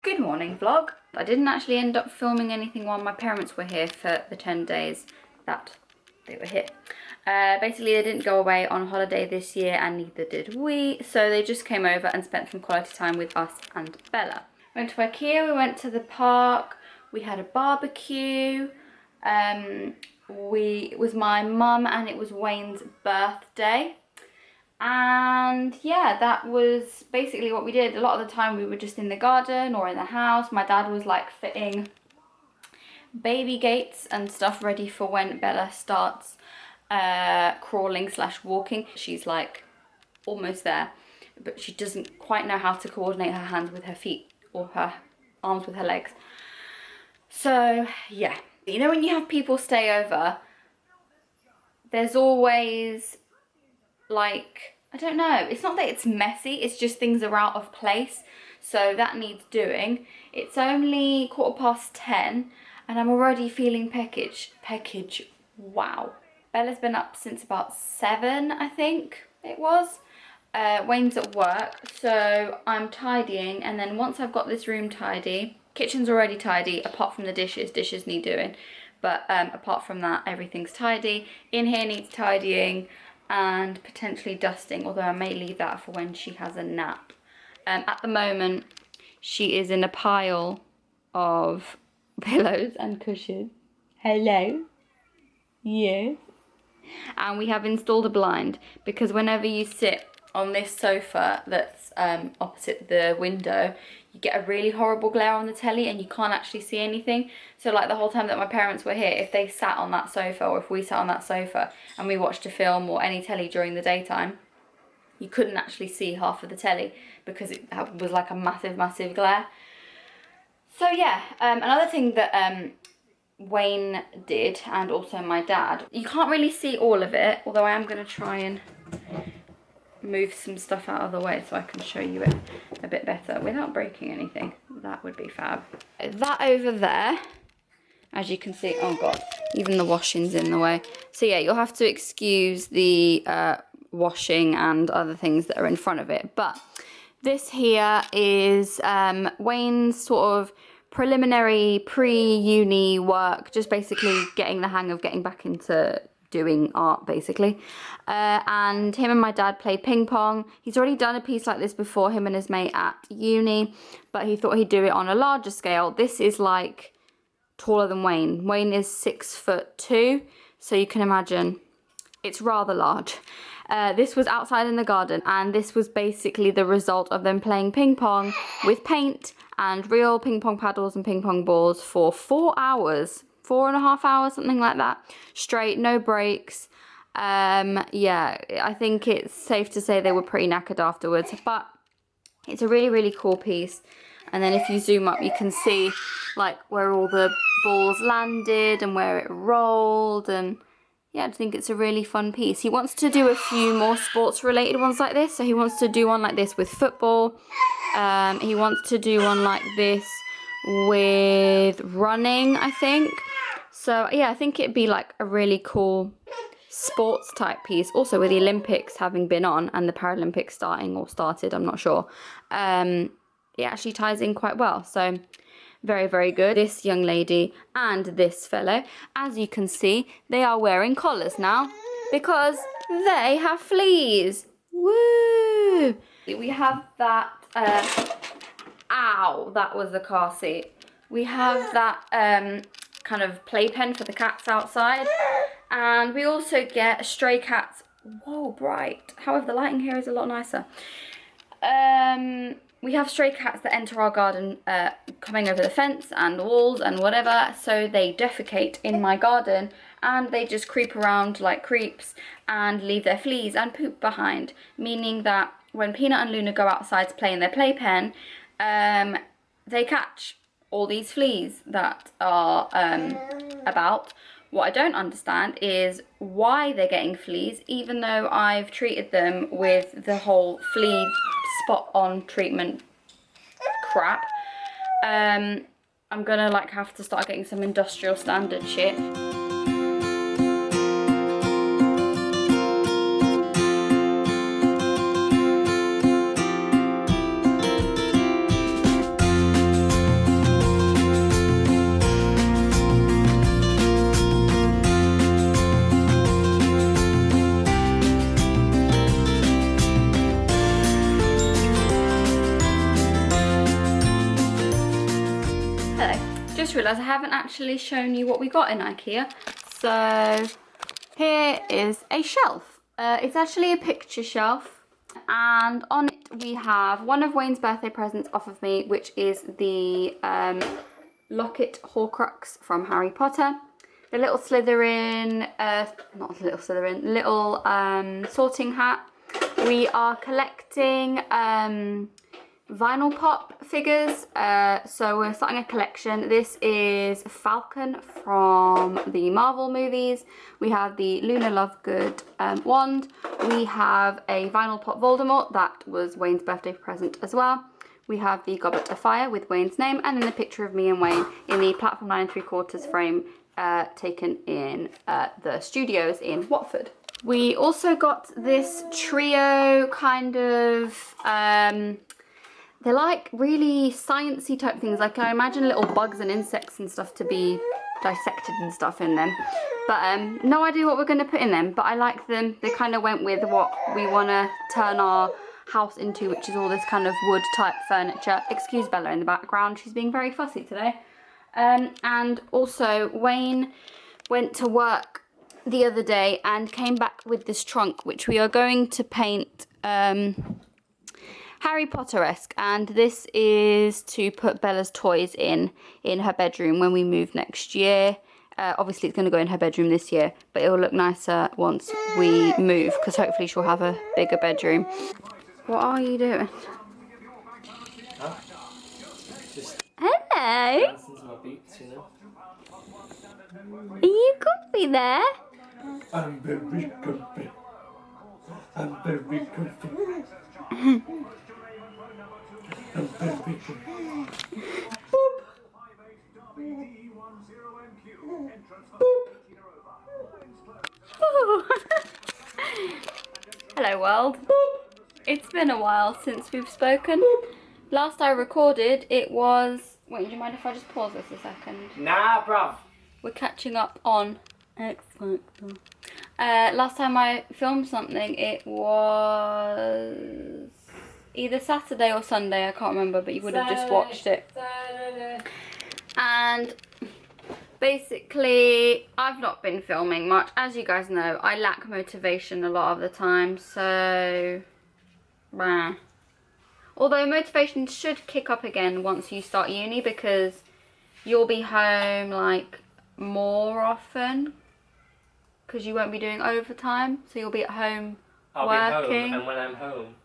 Good morning vlog. I didn't actually end up filming anything while my parents were here for the 10 days that they were here. Basically they didn't go away on holiday this year and neither did we, so they just came over and spent some quality time with us and Bella. Went to IKEA, we went to the park, we had a barbecue, it was my mum and it was Wayne's birthday. And yeah, that was basically what we did. A lot of the time we were just in the garden or in the house. My dad was like fitting baby gates and stuff ready for when Bella starts crawling / walking. She's like almost there, but she doesn't quite know how to coordinate her hands with her feet or her arms with her legs. So yeah, you know when you have people stay over, there's always like, I don't know, it's not that it's messy, it's just things are out of place, so that needs doing. It's only 10:15 and I'm already feeling peckish. Wow. Bella's been up since about 7, I think it was. Wayne's at work, so I'm tidying, and then once I've got this room tidy, kitchen's already tidy apart from the dishes need doing, but apart from that everything's tidy. In here needs tidying and potentially dusting, although I may leave that for when she has a nap. At the moment she is in a pile of pillows and cushions. Hello. Yes. And we have installed a blind because whenever you sit on this sofa that's opposite the window, you get a really horrible glare on the telly and you can't actually see anything. So like the whole time that my parents were here, if they sat on that sofa or if we sat on that sofa and we watched a film or any telly during the daytime, you couldn't actually see half of the telly because it was like a massive glare. So yeah, another thing that Wayne did, and also my dad, you can't really see all of it, although I am going to try and move some stuff out of the way so I can show you it a bit better without breaking anything. That would be fab. That over there, as you can see, oh god, even the washing's in the way. So yeah, you'll have to excuse the washing and other things that are in front of it. But this here is Wayne's sort of preliminary pre-uni work, just basically getting the hang of getting back into doing art basically. And him and my dad play ping pong. He's already done a piece like this before, him and his mate at uni, but he thought he'd do it on a larger scale. This is like taller than Wayne. Wayne is 6'2", so you can imagine it's rather large. This was outside in the garden, and this was basically the result of them playing ping pong with paint and real ping pong paddles and ping pong balls for 4 hours. 4.5 hours, something like that, straight, no breaks. Yeah, I think it's safe to say they were pretty knackered afterwards, but it's a really cool piece. And then if you zoom up, you can see like where all the balls landed and where it rolled, and yeah, I think it's a really fun piece. He wants to do a few more sports related ones like this. So he wants to do one like this with football. He wants to do one like this with running, I think. So yeah, I think it'd be like a really cool sports type piece. Also with the Olympics having been on and the Paralympics starting or started, I'm not sure. It actually ties in quite well. So very good. This young lady and this fellow, as you can see, they are wearing collars now because they have fleas. Woo! We have that, ow, that was the car seat. We have that kind of playpen for the cats outside, and we also get stray cats. Whoa, bright. However, the lighting here is a lot nicer. We have stray cats that enter our garden, coming over the fence and walls and whatever, so they defecate in my garden and they just creep around like creeps and leave their fleas and poop behind, meaning that when Peanut and Luna go outside to play in their playpen, they catch all these fleas that are about. What I don't understand is why they're getting fleas, even though I've treated them with the whole flea spot-on treatment crap. I'm gonna like have to start getting some industrial standard shit. Hello. Just realised I haven't actually shown you what we got in IKEA. So here is a shelf. It's actually a picture shelf, and on it we have one of Wayne's birthday presents off of me, which is the Locket Horcrux from Harry Potter. The little Slytherin, not little Slytherin, little sorting hat. We are collecting vinyl pop figures, so we're starting a collection. This is Falcon from the Marvel movies. We have the Luna Lovegood wand. We have a vinyl pop Voldemort, that was Wayne's birthday present as well. We have the Goblet of Fire with Wayne's name, and then the picture of me and Wayne in the platform 9 3/4 frame taken in the studios in Watford. We also got this trio kind of, they're like really sciencey type things. Like I imagine little bugs and insects and stuff to be dissected and stuff in them. But no idea what we're going to put in them. But I like them. They kind of went with what we want to turn our house into, which is all this kind of wood type furniture. Excuse Bella in the background. She's being very fussy today. And also Wayne went to work the other day and came back with this trunk, which we are going to paint Harry Potter-esque, and this is to put Bella's toys in her bedroom when we move next year. Obviously it's going to go in her bedroom this year, but it will look nicer once we move, because hopefully she'll have a bigger bedroom. What are you doing? Huh? Just Hello! dancing to my beats, you know. Are you comfy there? I'm very comfy. I'm very comfy. I'm very comfy. Boop. Hello world. It's been a while since we've spoken. Last I recorded it was... Wait, do you mind if I just pause this a second? Nah, bruv. We're catching up on X Factor. Last time I filmed something, it was either Saturday or Sunday, I can't remember, but you would have just watched it. Saturday. And basically, I've not been filming much. As you guys know, I lack motivation a lot of the time, so... Bah. Although motivation should kick up again once you start uni, because you'll be home, like, more often. Because you won't be doing overtime, so you'll be at home working. Be home, and when I'm home,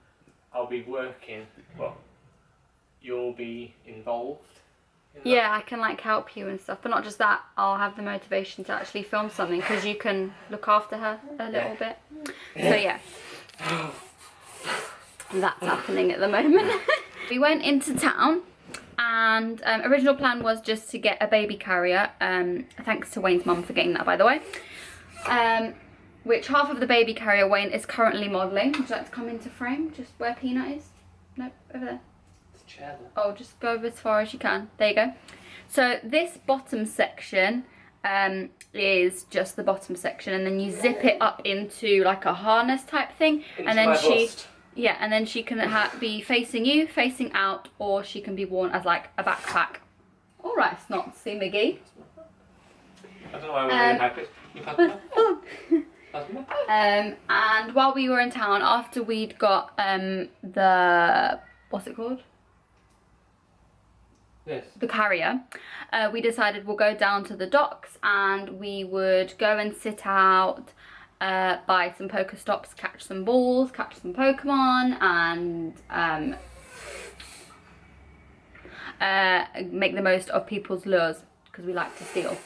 I'll be working. Well, you'll be involved in that. Yeah, I can like help you and stuff, but not just that. I'll have the motivation to actually film something because you can look after her a little bit. So yeah, that's happening at the moment. We went into town, and original plan was just to get a baby carrier. Thanks to Wayne's mum for getting that, by the way. Which half of the baby carrier Wayne is currently modelling. Would you like to come into frame, just where Peanut is? Nope, over there. Chair. Oh, just go over as far as you can. There you go. So this bottom section is just the bottom section, and then you zip it up into like a harness type thing, and then and then she can be facing you, facing out, or she can be worn as like a backpack. All right, Snotsy McGee. I don't know why we're really happy. And while we were in town, after we'd got the, what's it called? Yes. The carrier, we decided we'll go down to the docks and we would go and sit out, buy some Pokestops, catch some balls, catch some Pokemon, and make the most of people's lures, because we like to steal.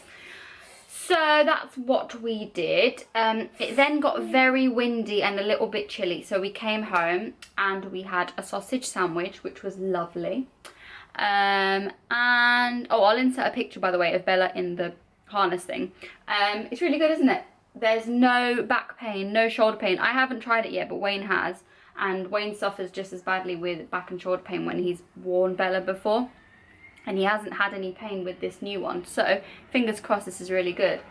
So that's what we did. It then got very windy and a little bit chilly, so we came home and we had a sausage sandwich, which was lovely. And oh, I'll insert a picture, by the way, of Bella in the harness thing. It's really good, isn't it? There's no back pain, no shoulder pain. I haven't tried it yet, but Wayne has, and Wayne suffers just as badly with back and shoulder pain when he's worn Bella before. And he hasn't had any pain with this new one, so fingers crossed this is really good.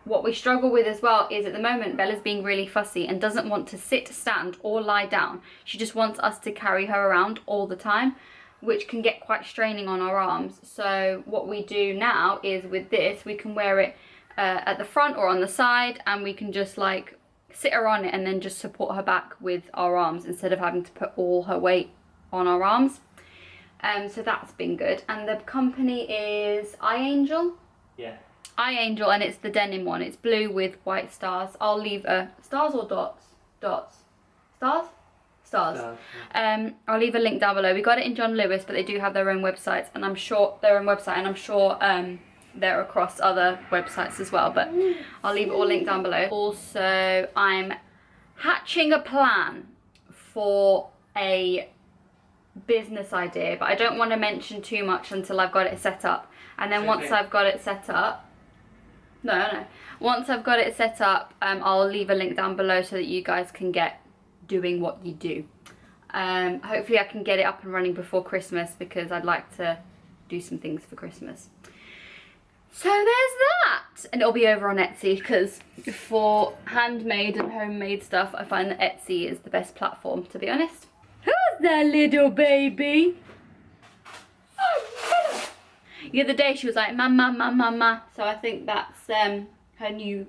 What we struggle with as well is at the moment Bella's being really fussy and doesn't want to sit, stand or lie down. She just wants us to carry her around all the time. which can get quite straining on our arms. So what we do now is with this, we can wear it at the front or on the side, and we can just like sit her on it and then just support her back with our arms instead of having to put all her weight on our arms. So that's been good. And the company is iAngel. Yeah. iAngel, and it's the denim one. It's blue with white stars. I'll leave stars or dots? Dots. Stars? Stars. I'll leave a link down below. We got it in John Lewis, but they do have their own websites, and I'm sure they're across other websites as well, but I'll leave it all linked down below. Also, I'm hatching a plan for a business idea, but I don't want to mention too much until I've got it set up. And then once I've got it set up, once I've got it set up, I'll leave a link down below so that you guys can get doing what you do. Hopefully I can get it up and running before Christmas, because I'd like to do some things for Christmas. So there's that, and it'll be over on Etsy, because for handmade and homemade stuff I find that Etsy is the best platform, to be honest. Who's that little baby? Oh, the other day she was like mama, mama, mama, so I think that's her new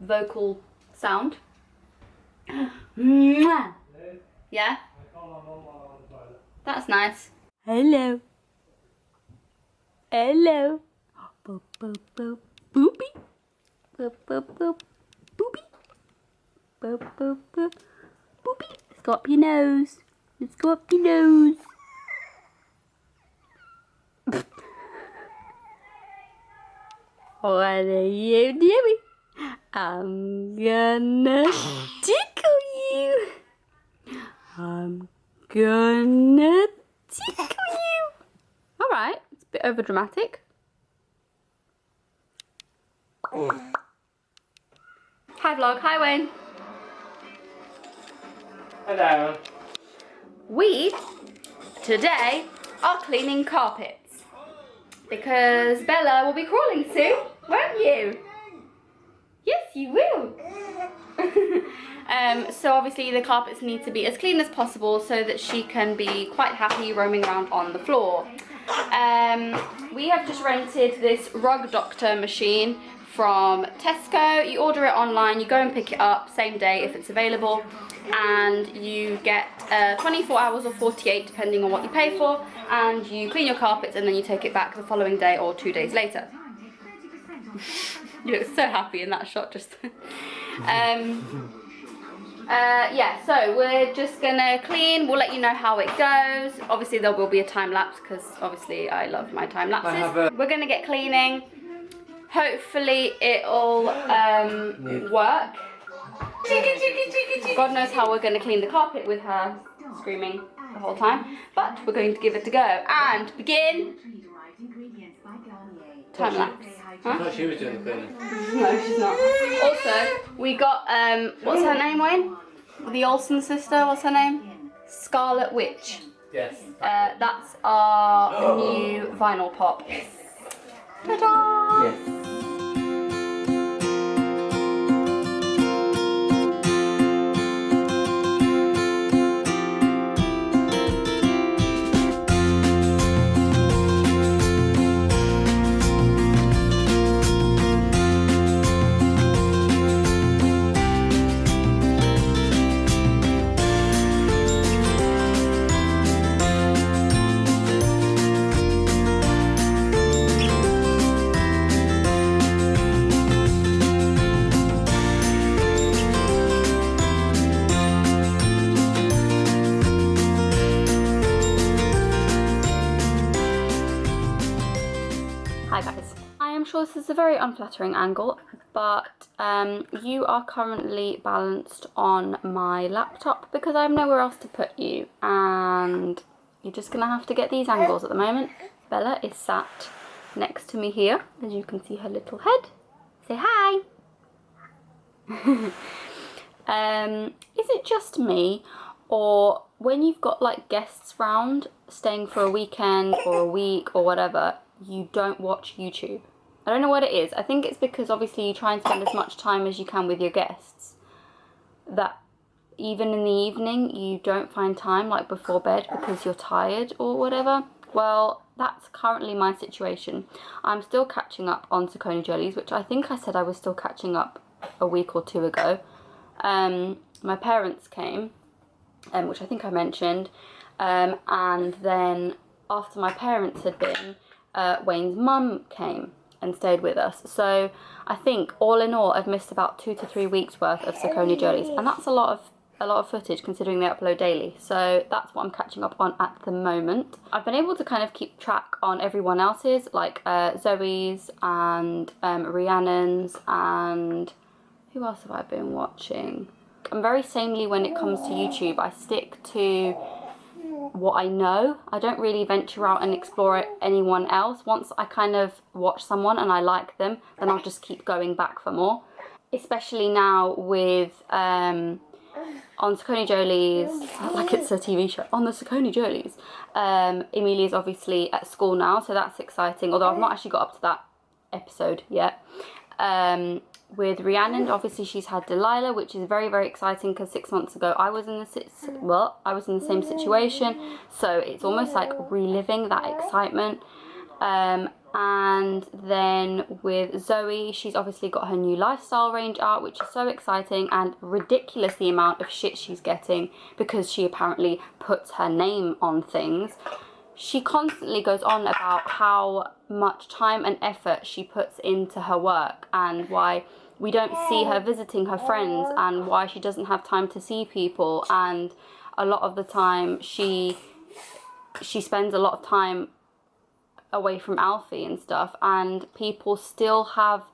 vocal sound. Mwah. Yeah? That's nice. Hello. Hello. Boop, boop, boop. Boopy. Boop, boop, boop. Boopy. Boop, boop, boop. Boopy. Let's go up your nose. Let's go up your nose. What are you doing? I'm gonna tickle you. I'm gonna tickle you. Alright, it's a bit over dramatic. Hi vlog, hi Wayne. Hello. We today are cleaning carpets because Bella will be crawling soon, won't you? Yes, you will. So obviously the carpets need to be as clean as possible so that she can be quite happy roaming around on the floor. We have just rented this Rug Doctor machine from Tesco. You order it online, you go and pick it up same day if it's available, and you get 24 hours or 48 depending on what you pay for, and you clean your carpets and then you take it back the following day or 2 days later. You look so happy in that shot just. Yeah, so we're just gonna clean. We'll let you know how it goes. Obviously there will be a time lapse because obviously I love my time lapses. We're gonna get cleaning. Hopefully it'll work. God knows how we're gonna clean the carpet with her screaming the whole time, but we're going to give it a go and begin. Time lapse. Huh? I thought she was doing the cleaning. No, she's not. Also, we got, what's her name, Wayne? The Olsen sister, what's her name? Scarlet Witch. Yes. That's our new vinyl pop. Ta-da! Yes. Hi guys. I am sure this is a very unflattering angle, but you are currently balanced on my laptop because I have nowhere else to put you, and you're just gonna have to get these angles at the moment. Bella is sat next to me here, as you can see her little head. Say hi! Is it just me, or when you've got like guests round staying for a weekend or a week or whatever, you don't watch YouTube? I don't know what it is. I think it's because obviously you try and spend as much time as you can with your guests, that even in the evening you don't find time, like before bed, because you're tired or whatever. Well, that's currently my situation. I'm still catching up on Saucony jellies, which I think I said I was still catching up a week or two ago. My parents came, which I think I mentioned, and then after my parents had been, Wayne's mum came and stayed with us. So I think all in all I've missed about 2 to 3 weeks worth of Saucony jellies, and that's a lot of footage considering they upload daily. So that's what I'm catching up on at the moment. I've been able to kind of keep track on everyone else's, like Zoe's and Rhiannon's, and who else have I been watching? I'm very samey when it comes to YouTube. I stick to what I know. I don't really venture out and explore anyone else. Once I kind of watch someone and I like them, then I'll just keep going back for more. Especially now with on Saucony Jolie's, like it's a TV show, on the Saucony Jolie's, Emilia's obviously at school now, so that's exciting, although I've not actually got up to that episode yet. With Rhiannon, obviously she's had Delilah, which is very, very exciting, because 6 months ago I was in the same situation, so it's almost like reliving that excitement. And then with Zoe, she's obviously got her new lifestyle range out, which is so exciting, and ridiculous the amount of shit she's getting because she apparently puts her name on things. She constantly goes on about how much time and effort she puts into her work, and why we don't see her visiting her friends, and why she doesn't have time to see people, and a lot of the time she spends a lot of time away from Alfie and stuff, and people still have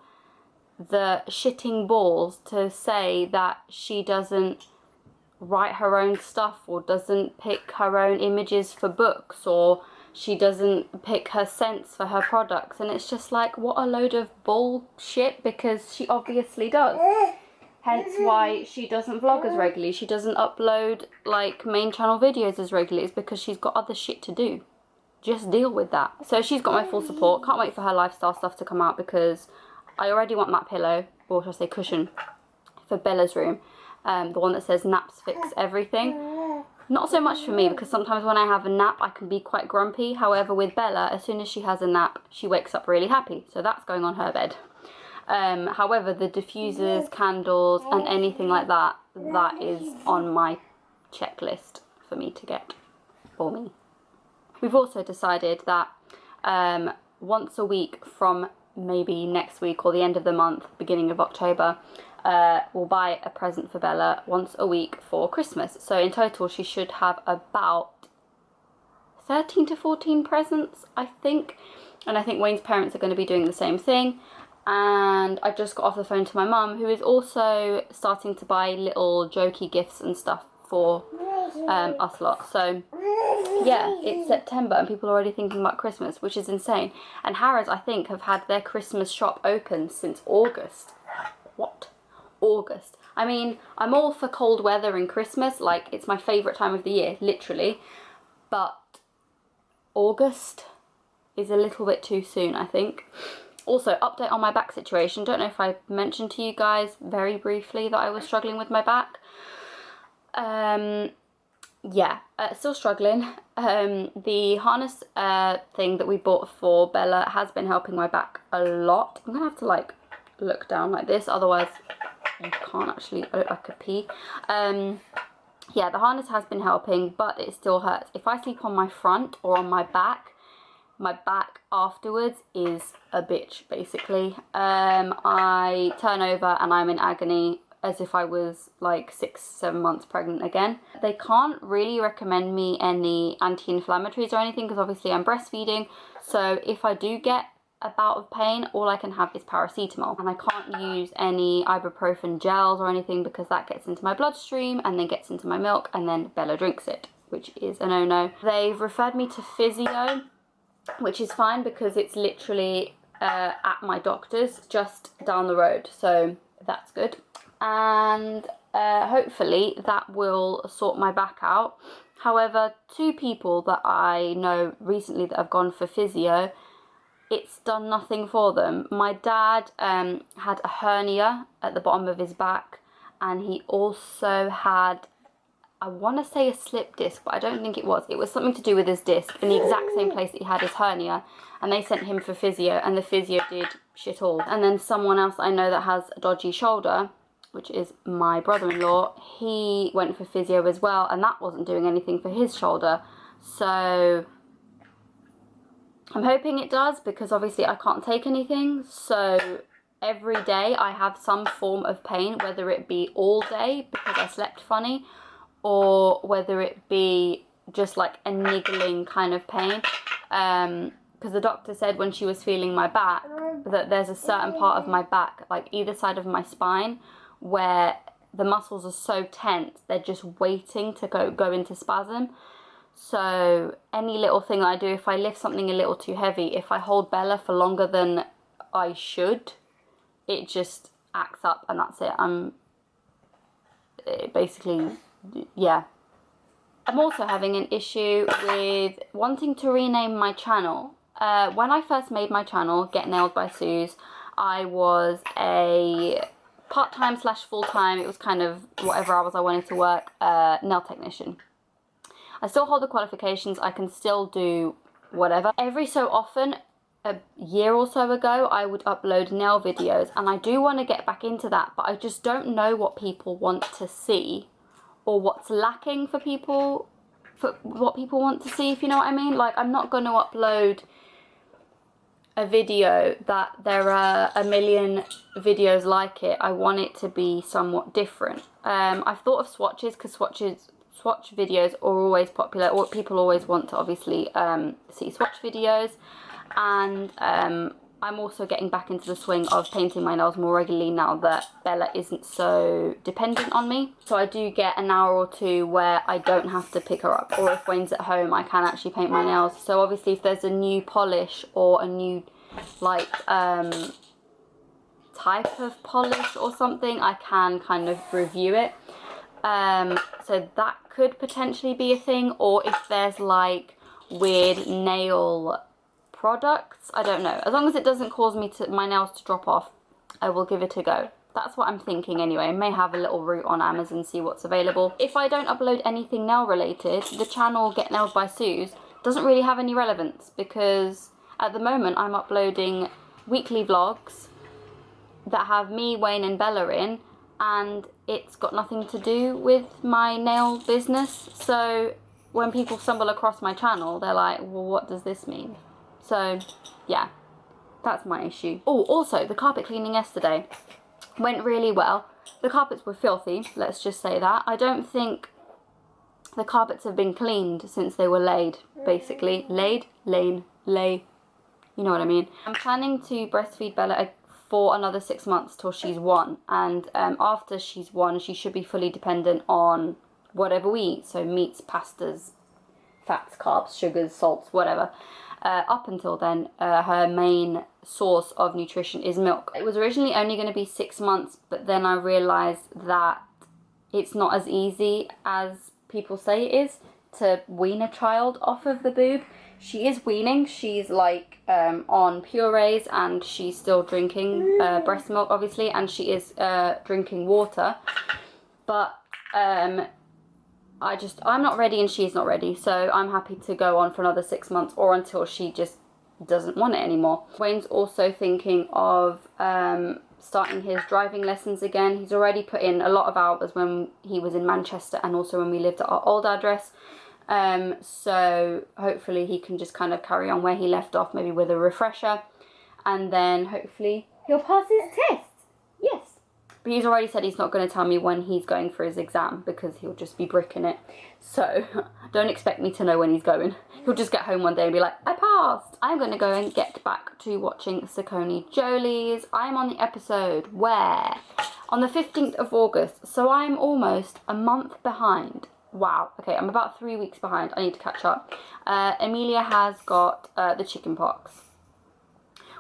the shitting balls to say that she doesn't write her own stuff, or doesn't pick her own images for books, or she doesn't pick her scents for her products. And it's just like, what a load of bullshit, because she obviously does. Hence why she doesn't vlog as regularly, she doesn't upload like main channel videos as regularly. It's because she's got other shit to do. Just deal with that. So she's got my full support. Can't wait for her lifestyle stuff to come out, because I already want that pillow, or should I say cushion, for Bella's room. The one that says naps fix everything. Not so much for me, because sometimes when I have a nap I can be quite grumpy. However, with Bella, as soon as she has a nap, she wakes up really happy. So that's going on her bed. However, the diffusers, candles and anything like that, that is on my checklist for me to get for me. We've also decided that once a week from maybe next week or the end of the month, beginning of October, we'll buy a present for Bella once a week for Christmas. So in total she should have about 13 to 14 presents, I think. And I think Wayne's parents are going to be doing the same thing. And I just got off the phone to my mum, who is also starting to buy little jokey gifts and stuff for us lot. So yeah, it's September and people are already thinking about Christmas, which is insane. And Harrods, I think, have had their Christmas shop open since August. What? August. I mean, I'm all for cold weather and Christmas, like it's my favourite time of the year, literally. But August is a little bit too soon, I think. Also, update on my back situation. Don't know if I mentioned to you guys very briefly that I was struggling with my back. Yeah, still struggling. The harness thing that we bought for Bella has been helping my back a lot. I'm gonna have to like look down like this, otherwise you can't actually, I look like a pea. Yeah, the harness has been helping, but it still hurts. If I sleep on my front or on my back afterwards is a bitch, basically. I turn over and I'm in agony, as if I was like 6-7 months pregnant again. They can't really recommend me any anti-inflammatories or anything, because obviously I'm breastfeeding. So if I do get a bout of pain, all I can have is paracetamol, and I can't use any ibuprofen gels or anything, because that gets into my bloodstream and then gets into my milk, and then Bella drinks it, which is a no-no. They've referred me to physio, which is fine because it's literally at my doctor's just down the road, so that's good. And hopefully that will sort my back out. However, 2 people that I know recently that have gone for physio, it's done nothing for them. My dad had a hernia at the bottom of his back, and he also had I want to say a slip disc, but I don't think it was. It was something to do with his disc in the exact same place that he had his hernia, and they sent him for physio, and the physio did shit all. And then someone else I know that has a dodgy shoulder, which is my brother-in-law, he went for physio as well, and that wasn't doing anything for his shoulder. So I'm hoping it does, because obviously I can't take anything. So every day I have some form of pain, whether it be all day because I slept funny, or whether it be just like a niggling kind of pain. Because the doctor said when she was feeling my back that there's a certain part of my back, like either side of my spine, where the muscles are so tense, they're just waiting to go into spasm. So any little thing I do, if I lift something a little too heavy, if I hold Bella for longer than I should, it just acts up, and that's it basically, yeah. I'm also having an issue with wanting to rename my channel. When I first made my channel, Get Nailed by Suze, I was a part-time / full-time, it was kind of whatever hours I wanted to work, nail technician. I still hold the qualifications, I can still do whatever. Every so often, a year or so ago, I would upload nail videos, and I do want to get back into that, but I just don't know what people want to see, or what's lacking for people, for what people want to see, if you know what I mean. Like, I'm not going to upload a video that there are a million videos like it. I want it to be somewhat different. I've thought of swatches, because swatch videos are always popular, or people always want to obviously see swatch videos. And I'm also getting back into the swing of painting my nails more regularly now that Bella isn't so dependent on me. So I do get an hour or two where I don't have to pick her up, or if Wayne's at home I can actually paint my nails. So obviously if there's a new polish or a new like type of polish or something, I can kind of review it. So that could potentially be a thing, or if there's like weird nail products, I don't know. As long as it doesn't cause my nails to drop off, I will give it a go. That's what I'm thinking anyway. I may have a little route on Amazon, see what's available. If I don't upload anything nail related, the channel Get Nailed by Suze doesn't really have any relevance, because at the moment I'm uploading weekly vlogs that have me, Wayne and Bella in, and it's got nothing to do with my nail business. So when people stumble across my channel, they're like, well, what does this mean? So yeah, that's my issue. Oh, also the carpet cleaning yesterday went really well. The carpets were filthy, let's just say that. I don't think the carpets have been cleaned since they were laid, basically. Lay, you know what I mean. I'm planning to breastfeed Bella for another 6 months till she's 1, and after she's 1 she should be fully dependent on whatever we eat, so meats, pastas, fats, carbs, sugars, salts, whatever. Up until then, her main source of nutrition is milk. It was originally only going to be 6 months, but then I realised that it's not as easy as people say it is to wean a child off of the boob. She is weaning, she's like on purees, and she's still drinking breast milk obviously, and she is drinking water, but I'm not ready and she's not ready, so I'm happy to go on for another 6 months, or until she just doesn't want it anymore. Wayne's also thinking of starting his driving lessons again. He's already put in a lot of hours when he was in Manchester, and also when we lived at our old address. So hopefully he can just kind of carry on where he left off, maybe with a refresher, and then hopefully he'll pass his test. Yes. But he's already said he's not going to tell me when he's going for his exam, because he'll just be bricking it. So don't expect me to know when he's going. He'll just get home one day and be like, I passed. I'm going to go and get back to watching Saconi Jolie's. I'm on the episode where? On the 15th of August. So I'm almost a month behind. Wow. Okay, I'm about 3 weeks behind. I need to catch up. Amelia has got the chicken pox,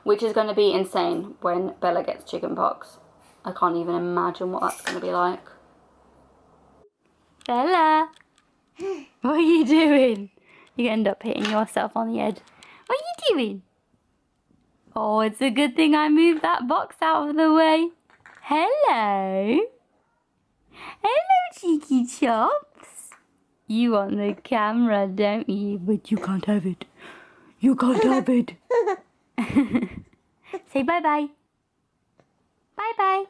which is going to be insane when Bella gets chicken pox. I can't even imagine what that's going to be like. Bella, what are you doing? You end up hitting yourself on the head. What are you doing? Oh, it's a good thing I moved that box out of the way. Hello. Hello, cheeky chops. You want the camera, don't you? But you can't have it. You can't have it. Say bye-bye. Bye-bye.